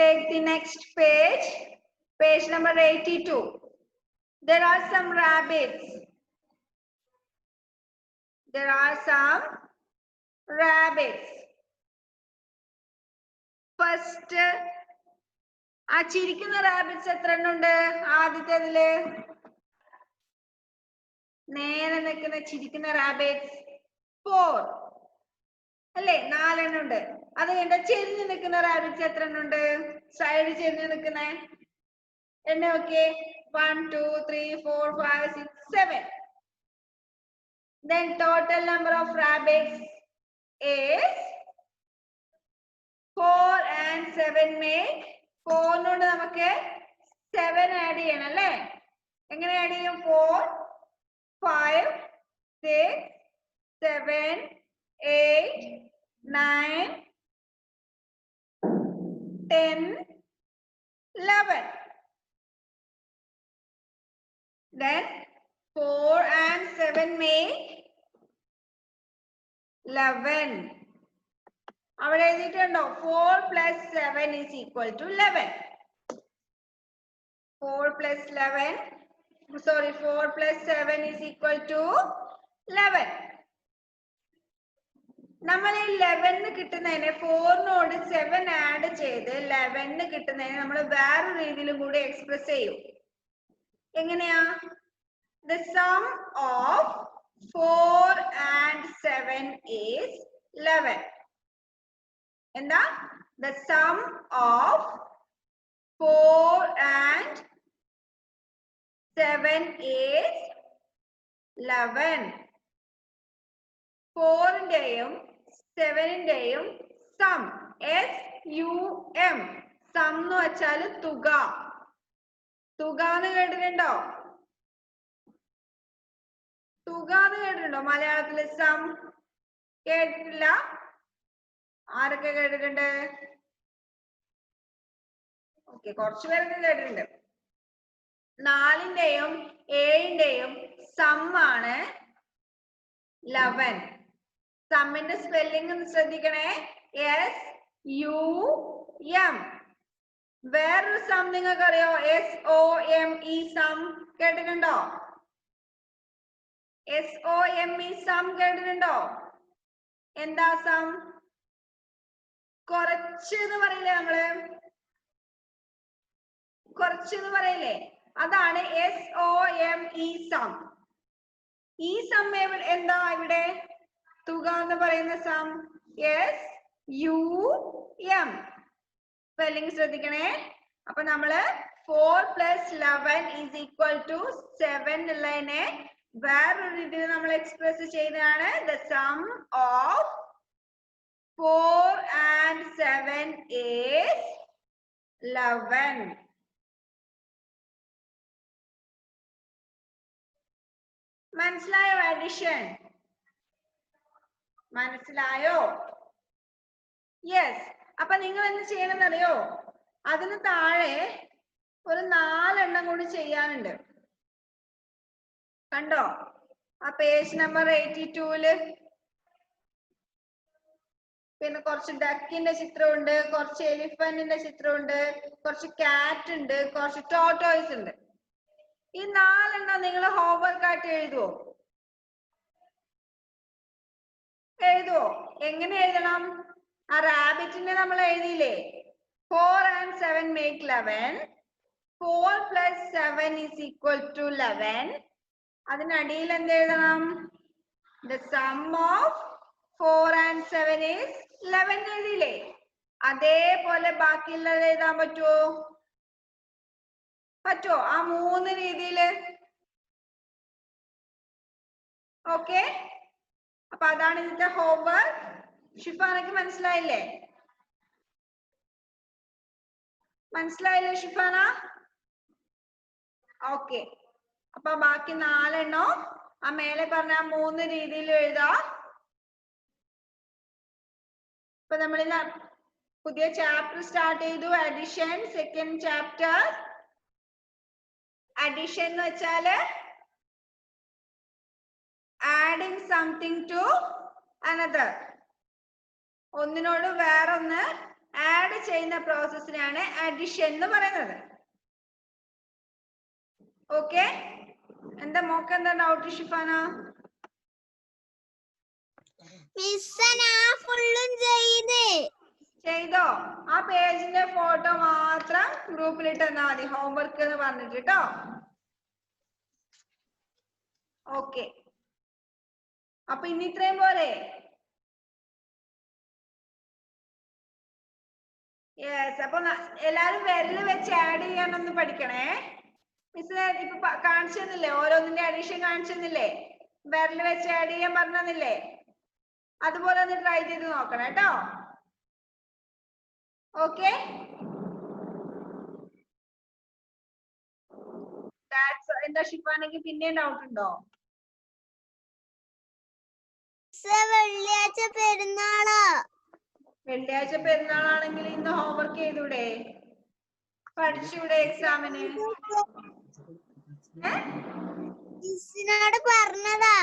Take the next page, page number 82. There are some rabbits. There are some rabbits. First, ആ ചിരിക്കുന്ന rabbits എത്ര എണ്ണം ഉണ്ട്? ആദ്യത്തേതില് നേരെ നിൽക്കുന്ന ചിരിക്കുന്ന റാബിറ്റ്സ് 4 അല്ലേ, 4 എണ്ണം ഉണ്ട്. അത് കഴിഞ്ഞ ചെരിഞ്ഞു നിൽക്കുന്ന റാബിറ്റ്സ് എത്ര എണ്ണം ഉണ്ട്? സൈഡ് ചെരിഞ്ഞു നിൽക്കുന്ന എണ്ണ okay 1 2 3 4 5 6 7. Then total number of rabbits is 4 and 7 make 4 നോട് നമുക്ക് 7 ആഡ് ചെയ്യണം അല്ലേ? എങ്ങനെ ആഡ് ചെയ്യും? 4 5 6 7 8 9 10 11. Then 4 and 7 make 11. അവിടെ എഴുതിയിട്ടുണ്ടോ? 4 plus 7 is equal to 11. 4 plus 11, sorry, 4 plus 7 is equal to 11. നമ്മൾ ഈ 11 കിട്ടുന്നതിനെ 4 നോട് 7 ആഡ് ചെയ്ത് 11 കിട്ടുന്നതിനെ നമ്മൾ വേറെ രീതിയിലും കൂടി എക്സ്പ്രസ് ചെയ്യും. എങ്ങനെയാ? The sum of 4 and 7 is 11. എന്താ? The sum of 4 and 7 is 11. 4ന്റെയും 7ന്റെയും സം, SUM, സം എന്ന് വെച്ചാൽ തുക. തുക എന്ന് കേട്ടിട്ടുണ്ടോ? തുക എന്ന് കേട്ടിട്ടുണ്ടോ? മലയാളത്തില് സം കേട്ടിട്ടില്ല? ആരൊക്കെ കേട്ടിട്ടുണ്ട്? ഓക്കെ, കുറച്ചു പേരൊക്കെ കേട്ടിട്ടുണ്ട്. 4ന്റെയും 7ന്റെയും സം ആണ് 11. സമ്മിന്റെ സ്പെല്ലിംഗ് ഒന്ന് ശ്രദ്ധിക്കണേ, SUM. വേറൊരു സം നിങ്ങൾക്ക് അറിയോ? SOME സം കേട്ടിട്ടുണ്ടോ? SOME സം കേട്ടിട്ടുണ്ടോ? എന്താ സം? കുറച്ച് എന്ന് പറയില്ലേ നമ്മള്? കുറച്ച് എന്ന് പറയില്ലേ? അതാണ് SOME സം. ഈ സം എന്താ ഇവിടെ? തുക എന്ന് പറയുന്ന സം SUM. സ്പെല്ലിംഗ് ശ്രദ്ധിക്കണേ. അപ്പൊ നമ്മള് 4 plus 11 is equal to 7 ഉള്ളതിനെ വേറൊരു രീതിയിൽ നമ്മൾ എക്സ്പ്രസ് ചെയ്തതാണ്. The sum of 4 and 7 is 11. മനസ്സിലായോ? അഡിഷൻ മനസ്സിലായോ? യെസ്. അപ്പൊ നിങ്ങൾ എന്ത് ചെയ്യണമെന്ന് അറിയോ? അതിന് താഴെ ഒരു 4 എണ്ണം കൂടി ചെയ്യാനുണ്ട്. കണ്ടോ? ആ പേജ് നമ്പർ 82-ല് പിന്നെ കുറച്ച് ഡക്കിന്റെ ചിത്രമുണ്ട്, കുറച്ച് എലിഫന്റിന്റെ ചിത്രമുണ്ട്, കുറച്ച് കാറ്റ് ഉണ്ട്, കുറച്ച് ടോട്ടോയ്സ് ഉണ്ട്. ഈ 4 എണ്ണം നിങ്ങൾ ഹോംവർക്ക് ആയിട്ട് എഴുതുവോ? എഴുതുവോ? എങ്ങനെ എഴുതണം? ആ റാബിറ്റിനെ നമ്മൾ എഴുതിയില്ലേ? 4 and 7 make 11. 4 plus 7 is equal to 11. അതിനടിയിൽ എന്ത് എഴുതണം? The sum of 4 and 7 is 11 എഴുതിയില്ലേ? അതേപോലെ ബാക്കിയുള്ളത് എഴുതാൻ പറ്റുമോ? പറ്റുമോ? ആ 3 രീതിയില്. ഓക്കെ, അപ്പൊ അതാണ് ഇതിന്റെ ഹോംവർക്ക്. ഷിഫാനക്ക് മനസ്സിലായില്ലേ? മനസ്സിലായില്ലേ ഷിഫാന? ഓക്കെ, അപ്പൊ ബാക്കി 4 എണ്ണം ആ മേലെ പറഞ്ഞ 3 രീതിയിൽ എഴുതാ. ഇപ്പൊ നമ്മൾ പുതിയ ചാപ്റ്റർ സ്റ്റാർട്ട് ചെയ്തു, അഡിഷൻ. സെക്കൻഡ് ചാപ്റ്റർ അഡിഷൻ എന്ന് വെച്ചാല് ആഡിങ് സംതിങ് ടു അനദർ. ഒന്നിനോട് വേറൊന്ന് ആഡ് ചെയ്യുന്ന പ്രോസസ്സിനാണ് അഡിഷൻ എന്ന് പറയുന്നത്. ഓക്കെ, എന്താ മോക്ക് എന്താ ഡൗട്ട് ഷിഫാന? ചെയ്തോ? ആ പേജിന്റെ ഫോട്ടോ മാത്രം ഗ്രൂപ്പിലിട്ട് തന്നാ മതി, ഹോംവർക്ക് എന്ന് പറഞ്ഞിട്ട് കേട്ടോ. ഓക്കെ, അപ്പൊ ഇനി ഇത്രയും പോരെ? യെസ്, അപ്പൊ എല്ലാരും വിരല് വെച്ച് ആഡ് ചെയ്യാനൊന്ന് പഠിക്കണേ. മിസ് ഇപ്പൊ കാണിച്ചു തന്നില്ലേ, ഓരോന്നിന്റെ അഡീഷൻ കാണിച്ചു തന്നില്ലേ, വിരല് വെച്ച് ആഡ് ചെയ്യാൻ പറഞ്ഞില്ലേ, അതുപോലെ ഒന്ന് ട്രൈ ചെയ്ത് നോക്കണം കേട്ടോ. ഓക്കെ, എന്താ ഷിഫാനക്ക് പിന്നെയും ഡൗട്ട് ഉണ്ടോ? വെള്ളിയാഴ്ച പെരുന്നാളാ. വെള്ളിയാഴ്ച പെരുന്നാളാണെങ്കിൽ ഇന്ന് ഹോംവർക്ക് ചെയ്തൂടെ, പഠിച്ചൂടെ എക്സാമിന്? മിസ്സിനോട് പറഞ്ഞതാ.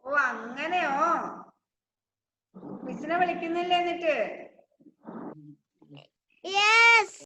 ഓ അങ്ങനെയോ, മിസ്സിനെ വിളിക്കുന്നില്ലേ എന്നിട്ട്? യെസ്.